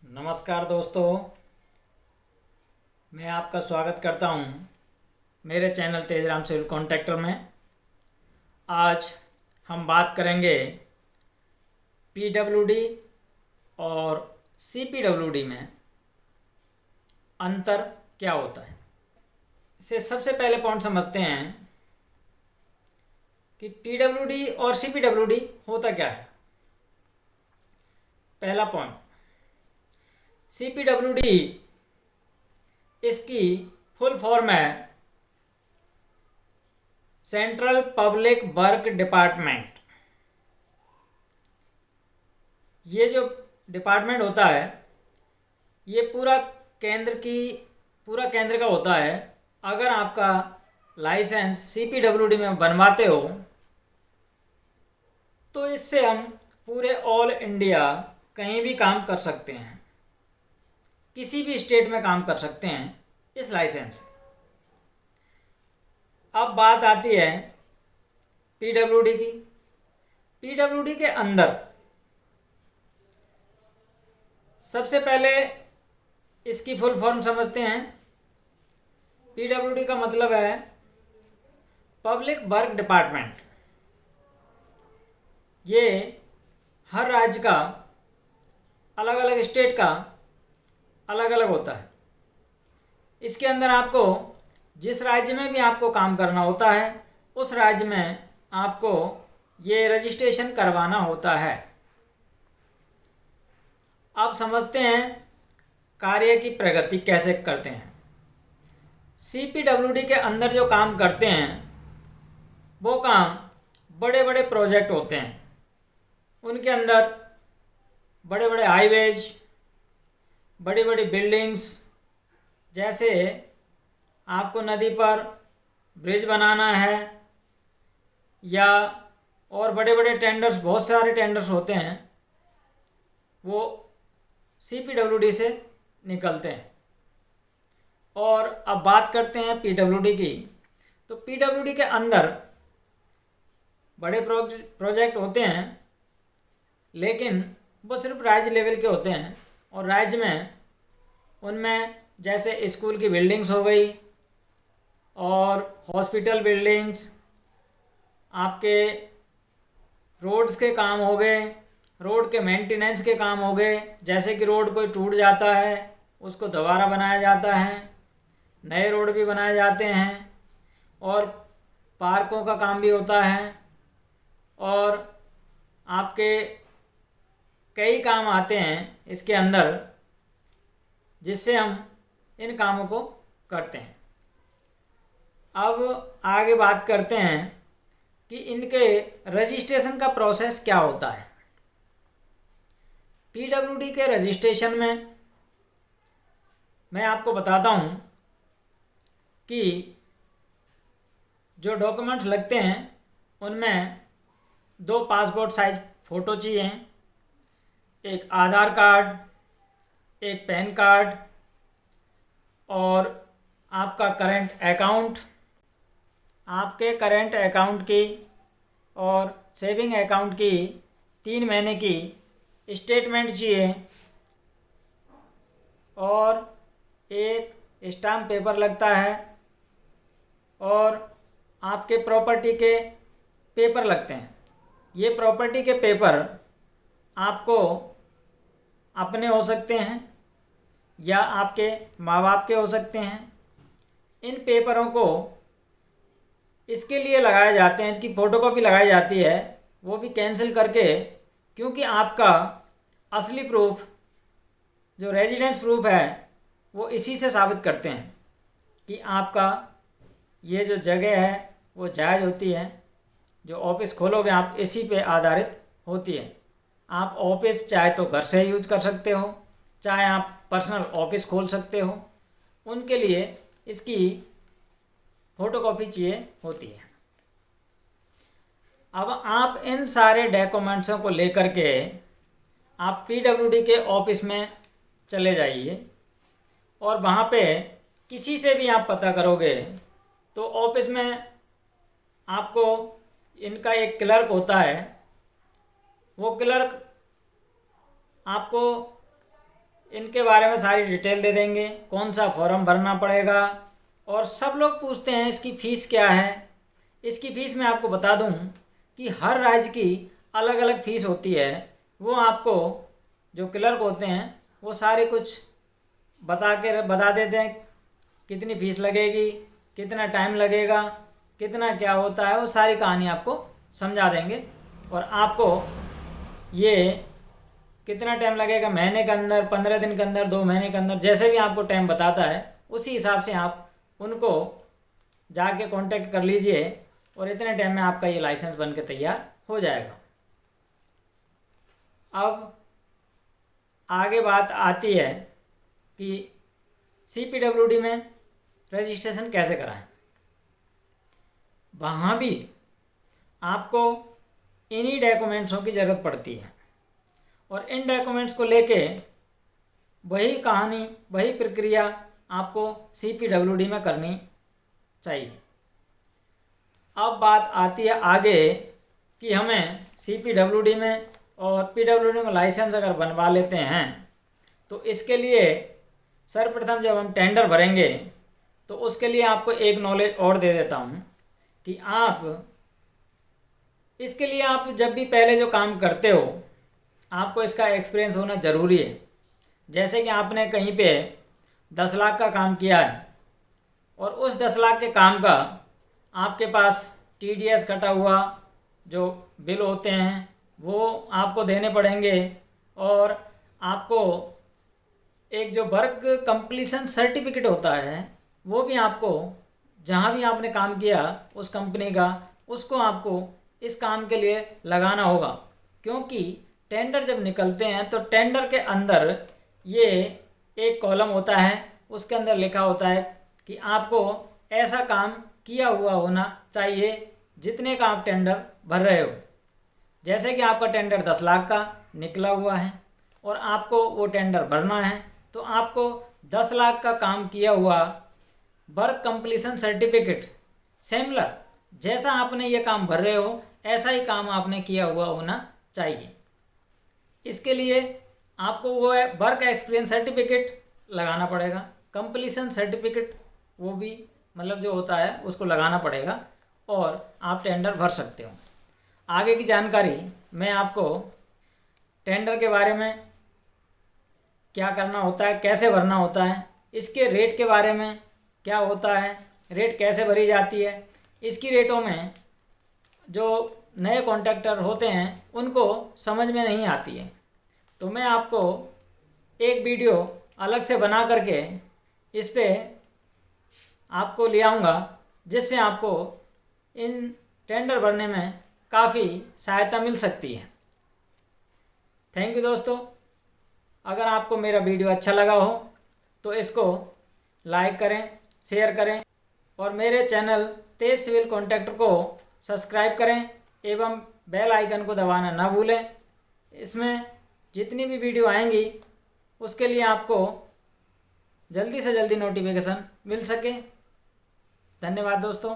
नमस्कार दोस्तों, मैं आपका स्वागत करता हूं मेरे चैनल तेजराम सिविल कॉन्ट्रैक्टर में। आज हम बात करेंगे पीडब्ल्यूडी और सीपीडब्ल्यूडी में अंतर क्या होता है। इसे सबसे पहले पॉइंट समझते हैं कि पीडब्ल्यूडी और सीपीडब्ल्यूडी होता क्या है। पहला पॉइंट, सीपीडब्ल्यूडी इसकी फुल फॉर्म है सेंट्रल पब्लिक वर्क डिपार्टमेंट। ये जो डिपार्टमेंट होता है ये पूरा केंद्र का होता है। अगर आपका लाइसेंस सीपीडब्ल्यूडी में बनवाते हो तो इससे हम पूरे ऑल इंडिया कहीं भी काम कर सकते हैं, किसी भी स्टेट में काम कर सकते हैं इस लाइसेंस से। अब बात आती है पीडब्ल्यूडी की। पीडब्ल्यूडी के अंदर सबसे पहले इसकी फुल फॉर्म समझते हैं। पीडब्ल्यूडी का मतलब है पब्लिक वर्क डिपार्टमेंट। ये हर राज्य का, अलग अलग स्टेट का अलग अलग होता है। इसके अंदर आपको जिस राज्य में भी आपको काम करना होता है उस राज्य में आपको ये रजिस्ट्रेशन करवाना होता है। अब समझते हैं कार्य की प्रगति कैसे करते हैं। सीपीडब्ल्यूडी के अंदर जो काम करते हैं वो काम बड़े बड़े प्रोजेक्ट होते हैं। उनके अंदर बड़े बड़े हाईवेज, बड़ी बड़ी बिल्डिंग्स, जैसे आपको नदी पर ब्रिज बनाना है या और बड़े बड़े टेंडर्स, बहुत सारे टेंडर्स होते हैं, वो सीपीडब्ल्यूडी से निकलते हैं। और अब बात करते हैं पीडब्ल्यूडी की। तो पीडब्ल्यूडी के अंदर बड़े प्रोजेक्ट होते हैं लेकिन वो सिर्फ राज्य लेवल के होते हैं। और राज्य में उनमें जैसे स्कूल की बिल्डिंग्स हो गई और हॉस्पिटल बिल्डिंग्स, आपके रोड्स के काम हो गए, रोड के मेंटेनेंस के काम हो गए, जैसे कि रोड कोई टूट जाता है उसको दोबारा बनाया जाता है, नए रोड भी बनाए जाते हैं, और पार्कों का काम भी होता है, और आपके कई काम आते हैं इसके अंदर जिससे हम इन कामों को करते हैं। अब आगे बात करते हैं कि इनके रजिस्ट्रेशन का प्रोसेस क्या होता है। पीडब्ल्यूडी के रजिस्ट्रेशन में मैं आपको बताता हूँ कि जो डॉक्यूमेंट्स लगते हैं उनमें 2 पासपोर्ट साइज फ़ोटो चाहिए, एक आधार कार्ड, एक पैन कार्ड, और आपका करंट अकाउंट, आपके करंट अकाउंट की और सेविंग अकाउंट की 3 महीने की स्टेटमेंट चाहिए, और एक स्टाम्प पेपर लगता है, और आपके प्रॉपर्टी के पेपर लगते हैं। ये प्रॉपर्टी के पेपर आपको अपने हो सकते हैं या आपके माँ बाप के हो सकते हैं। इन पेपरों को इसके लिए लगाए जाते हैं, इसकी फ़ोटोकॉपी लगाई जाती है, वो भी कैंसिल करके, क्योंकि आपका असली प्रूफ जो रेजिडेंस प्रूफ है वो इसी से साबित करते हैं कि आपका ये जो जगह है वो जायज़ होती है। जो ऑफिस खोलोगे आप इसी पे आधारित होती है। आप ऑफिस चाहे तो घर से यूज कर सकते हो, चाहे आप पर्सनल ऑफिस खोल सकते हो, उनके लिए इसकी फ़ोटोकॉपी चाहिए होती है। अब आप इन सारे डॉक्यूमेंट्सों को लेकर के आप पीडब्ल्यूडी के ऑफिस में चले जाइए, और वहाँ पे किसी से भी आप पता करोगे तो ऑफिस में आपको इनका एक क्लर्क होता है, वो क्लर्क आपको इनके बारे में सारी डिटेल दे देंगे, कौन सा फॉर्म भरना पड़ेगा। और सब लोग पूछते हैं इसकी फ़ीस क्या है। इसकी फ़ीस मैं आपको बता दूं कि हर राज्य की अलग अलग फ़ीस होती है। वो आपको जो क्लर्क होते हैं वो सारे कुछ बता देते हैं, कितनी फ़ीस लगेगी, कितना टाइम लगेगा, कितना क्या होता है, वो सारी कहानी आपको समझा देंगे। और आपको ये कितना टाइम लगेगा, महीने के अंदर, 15 दिन के अंदर, 2 महीने के अंदर, जैसे भी आपको टाइम बताता है उसी हिसाब से आप उनको जाके कांटेक्ट कर लीजिए और इतने टाइम में आपका ये लाइसेंस बन के तैयार हो जाएगा। अब आगे बात आती है कि CPWD में रजिस्ट्रेशन कैसे कराएं। वहाँ भी आपको इन्हीं डॉक्यूमेंट्सों की ज़रूरत पड़ती है और इन डॉक्यूमेंट्स को लेके वही कहानी, वही प्रक्रिया आपको CPWD में करनी चाहिए। अब बात आती है आगे कि हमें CPWD में और PWD में लाइसेंस अगर बनवा लेते हैं तो इसके लिए सर्वप्रथम जब हम टेंडर भरेंगे तो उसके लिए आपको एक नॉलेज और दे देता हूँ कि आप इसके लिए आप जब भी पहले जो काम करते हो आपको इसका एक्सपीरियंस होना ज़रूरी है। जैसे कि आपने कहीं पे 10 लाख का काम किया है और उस 10 लाख के काम का आपके पास TDS कटा हुआ जो बिल होते हैं वो आपको देने पड़ेंगे और आपको एक जो वर्क कंप्लीशन सर्टिफिकेट होता है वो भी आपको, जहाँ भी आपने काम किया उस कंपनी का, उसको आपको इस काम के लिए लगाना होगा। क्योंकि टेंडर जब निकलते हैं तो टेंडर के अंदर ये एक कॉलम होता है, उसके अंदर लिखा होता है कि आपको ऐसा काम किया हुआ होना चाहिए जितने का आप टेंडर भर रहे हो। जैसे कि आपका टेंडर 10 लाख का निकला हुआ है और आपको वो टेंडर भरना है तो आपको 10 लाख का काम किया हुआ वर्क कंप्लीशन सर्टिफिकेट सिमिलर, जैसा आपने ये काम भर रहे हो ऐसा ही काम आपने किया हुआ होना चाहिए। इसके लिए आपको वो वर्क एक्सपीरियंस सर्टिफिकेट लगाना पड़ेगा, कंप्लीशन सर्टिफिकेट वो भी मतलब जो होता है उसको लगाना पड़ेगा और आप टेंडर भर सकते हो। आगे की जानकारी मैं आपको टेंडर के बारे में, क्या करना होता है, कैसे भरना होता है, इसके रेट के बारे में क्या होता है, रेट कैसे भरी जाती है, इसकी रेटों में जो नए कॉन्ट्रैक्टर होते हैं उनको समझ में नहीं आती है। तो मैं आपको एक वीडियो अलग से बना करके इस पे आपको ले आऊँगा जिससे आपको इन टेंडर भरने में काफ़ी सहायता मिल सकती है। थैंक यू दोस्तों। अगर आपको मेरा वीडियो अच्छा लगा हो तो इसको लाइक करें, शेयर करें और मेरे चैनल तेज सिविल कॉन्ट्रैक्टर को सब्सक्राइब करें एवं बेल आइकन को दबाना ना भूलें। इसमें जितनी भी वीडियो आएंगी उसके लिए आपको जल्दी से जल्दी नोटिफिकेशन मिल सके। धन्यवाद दोस्तों।